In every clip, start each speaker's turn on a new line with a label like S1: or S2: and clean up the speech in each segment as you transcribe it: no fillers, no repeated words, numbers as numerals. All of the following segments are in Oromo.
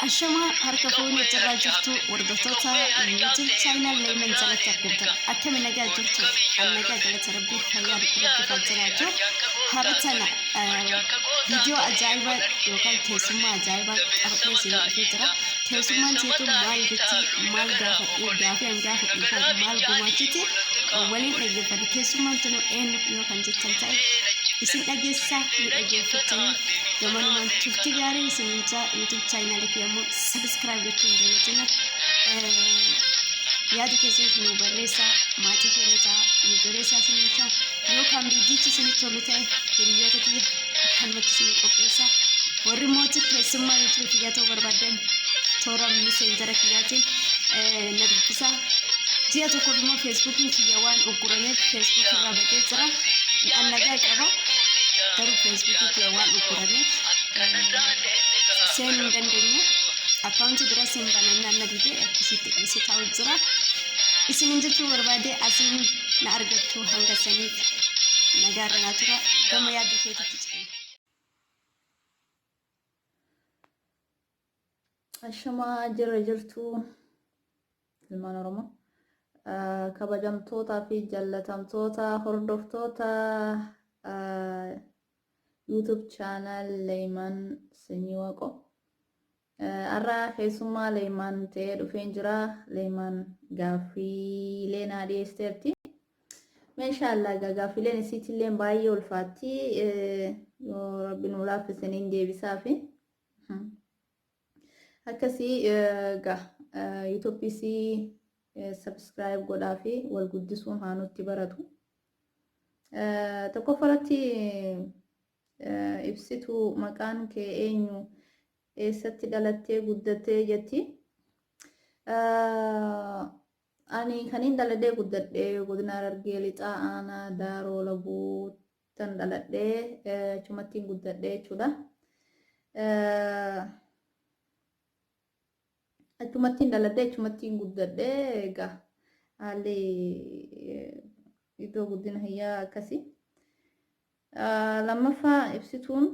S1: Ashama harka fuuni jirraa jirtu hordoftoota YouTube channel Layman jalatti argamtan akkami nagaa jirtu nagaa galata rabbii fayyaa rabbii jiraatu haratana video ajaa'iba yookaan teessummaa ajaa'ibaa qabadhee isin dhufee jira teessummaan seetu maal jetti maal gaafii maal gumaachiti waliin dhaggeeffadha teessummaan tunu eenyu yookaan jettan ta'e isin dhageessaa ni dhaggeeffatanii gamanumaan turtii gaarii isin YouTube channel kiyammoo subscribe gochuun daawwatina yaada keessatti nu barreessaa maatii keenya nu barreessaa isin yookaan bidichi isin tolu ta'e hiriyoota kiyya akkanumatti isin qopheessaa warri mootii keessummaa YouTube kiyya ta'uu barbaadan toora messenger kiyyaatiin na dubbisaa ji'a tokko immoo Facebookiin kiyya waan uggurameef Facebook irraa badee jira annagaa qaba garuu Facebook kiyya waan uggurameef seenuu dandeenya akkaawunti bira siin banannaan na didee akkasitti dhiisee taa'u jira isinin jechuu barbaade asiin na argattu hanga saniif nagaarra naa tura gama yaada keetitti ceena.
S2: Ashamaa jirtu ilmaan Oromoo kabajamtootaa fi jaalatamtoota hordoftoota YouTube channel Layman Sinyiwaqo arra keessummaa Layman ta'ee dhufeen jira Layman gaaffiilee naa dhiyeesteerti meeshaallah gaaffiileen isiitillee baay'ee ulfaatti yoo rabbi nu laaffisaniin deebisaa fi akkasii YouTube subscribe godhaa fi wal guddisuun haa nutti baratu tokkoffaratti ibsitu maqaan kee eenyu eessatti dhalattee guddattee jetti ani kaniin dhaladhee guddadhee godina Harargee lixaa aanaa Daaroo Labuu tan dhaladhee chumattiin guddadhee jechuudha achumattiin dhaladhee achumattiin guddadhee egaa haalli iddoo guddina hiyyaa akkasii lammaffaa ibsituun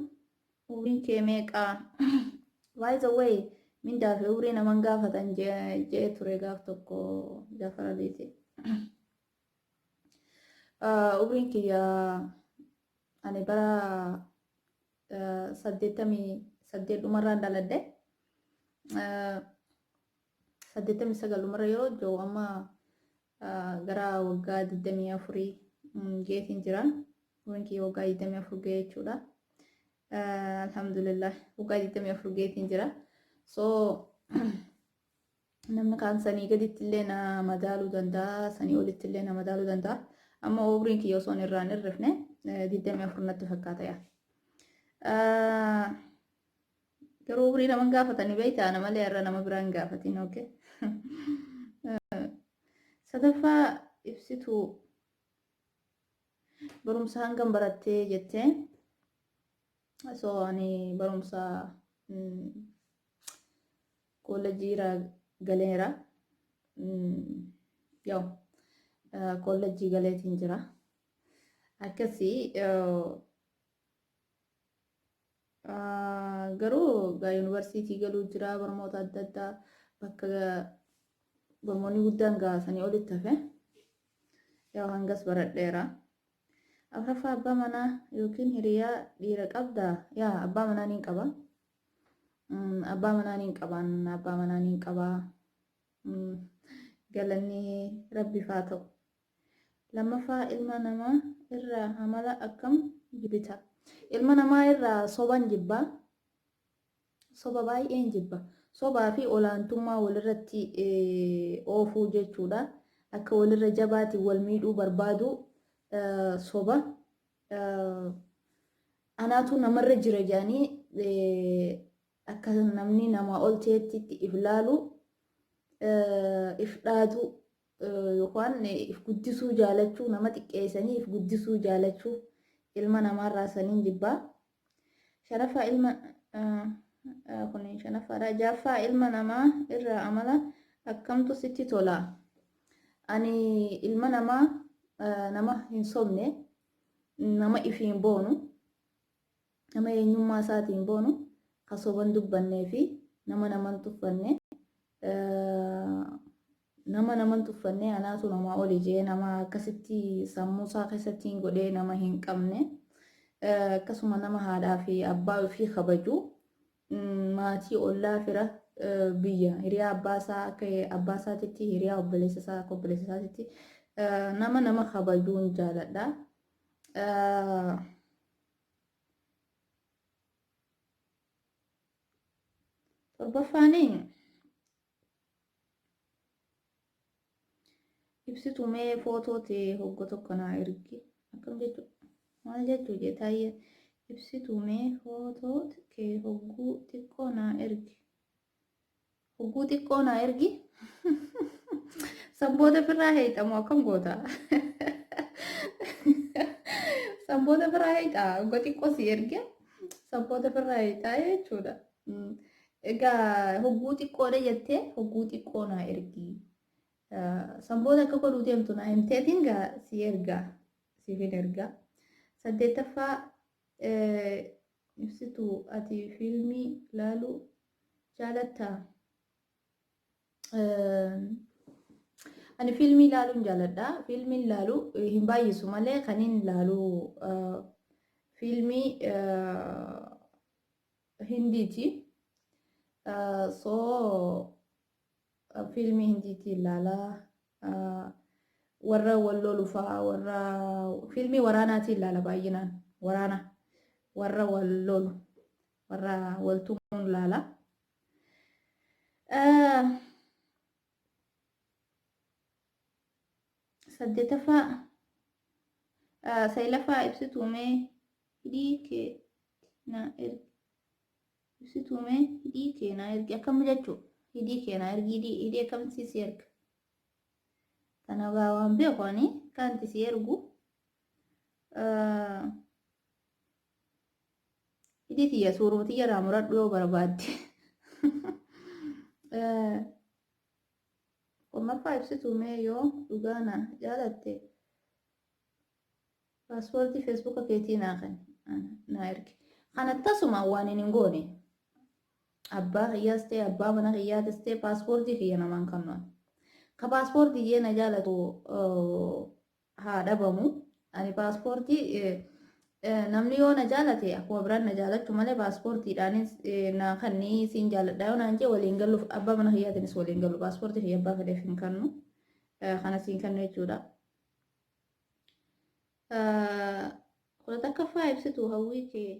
S2: umriin kee meeqaa by the way mindaa fi umrii naman gaafatan jee ture gaaf tokko Jaafar Aliiti umriin kiyya ani bara 88 dhumarraan dhaladhe 89 dhumarra yeroo jiru amma gara waggaa 24 geetiin jira umriin kiyya waggaa 24 ga'ee jechuudha alhamdulillah waggaa 24 geetiin jira so namni kaan sanii gaditti illee na madaaluu danda'a sanii olitti illee na madaaluu danda'a amma umriin kiyya osoo irraan hirrifne 24 natti fakkaata yaa garuu umrii naman gaafatanii beektaa nama malee irra nama biraan gaafatiin okay sadaffaa ibsitu barumsa hangam barattee jettee so ani barumsa kolleejjiirra galeera yoo kolleejjii galeetiin jira akkasii garuu yuunivarsiitii galuu jira barnoota adda addaa bakka barnoonni guddaan gaasanii olitti hafe yoo hangas baradheera afraffaa abbaa manaa yookiin hiriyaa dhiira qabdaa yaa abbaa manaa niin qaba abbaa manaa niin qabaan abbaa manaa niin qabaa galanni rabbiif haa ta'u lammaffaa ilma namaa irraa amala akkam jibbita ilma namaa irraa soban jibbaa soba baay'een jibba sobaa fi olaantummaa walirratti oofuu jechuudha akka walirra jabaati wal miidhuu barbaadu soba anaatu namarra jira jaanii akka namni nama ol ta'etti if laalu if dhaatu yookaan if guddisuu jaalachuu nama xiqqeessanii if guddisuu jaalachuu ilma namaarraa saniin jibbaa sharafa ilma kun shanafaadha jaaffaa ilma namaa irraa amala akkamtu sitti tola ani ilma namaa nama hin sobne nama ifiin boonu nama eenyummaa isaatiin boonu kasoban dubbannee fi nama naman tuffanne nama naman tuffanne anaatu nama oli jee nama akkasitti sammuu isaa keessatti hin godhee nama hin qabne akkasuma nama haadhaa fi abbaa ofii kabaju maatii ollaa fira biyya hiriyaa abbaa isaa akka abbaa isaatitti hiriyaa obboleessa isaa akka obboleessa isaatitti nama kabajuun jaaladha. Torbaffaanii ibsitu mee footoo ta'e hoggo tokko naa ergi akkam jechuu maal jechuu jeetaayye ibsitu mee footoo ta'e hogguu xiqqoo naa ergi hogguu xiqqoo naa ergi sanboota birraa heexamoo akkam goota sanboota birraa heexaa hoggoo xiqqoo si erge sanboota birraa heexaa jechuudha. Egaa hogguu xiqqoodha jettee hogguu xiqqoo naa ergi. Sanboota akka godhuu deemtu naa himteetiin gaa si ergaa siifin ergaa. 8ffaa ibsitu ati fiilmii ilaaluu jaalattaa? Ani fiilmii ilaaluun jaaladha. Fiilmii ilaaluu hin baay'isu malee kaniin ilaaluu fiilmii hindiiti. So fiilmii hindiitti ilaalaa warra wal lolu fa'aa warra fiilmii waraanaatti ilaala baay'inaan waraana warra wal lolu warra wal tumuun ilaala. 8ffaa 9ffaa ibsituu mee hidhii kee naa ergi ibsituu mee hidhii kee naa ergi akkam jechuu hidhii kee naa ergi hidhii akkamitti si erga kana waan beekoni kanti si ergu hidhii tiyya suuruma tiyya irraa muradhu yoo barbaadde. 10ffaa ibsituu mee yoo dhugaa naa jaalatte paaspoortii feesbuuka keetii naa ergi kana tasuma waan hin goone abbaa kiyyaas ta'e abbaa mana kiyyaatis ta'e paaspoortii kiyya namaan kennuun ka paaspoortii jee na jaalatu haa dhabamu ani paaspoortii namni yoo na jaalate akkuma biraan na jaalachuu malee paaspoortiidhaanis na kannii siin jaaladha yoo naan jee waliin galluuf abbaa mana kiyyaatiinis waliin gallu paaspoortii kiyya abbaa fedheef hin kennu kana siin kennu jechuudha. 11ffaa ibsituu hawwii kee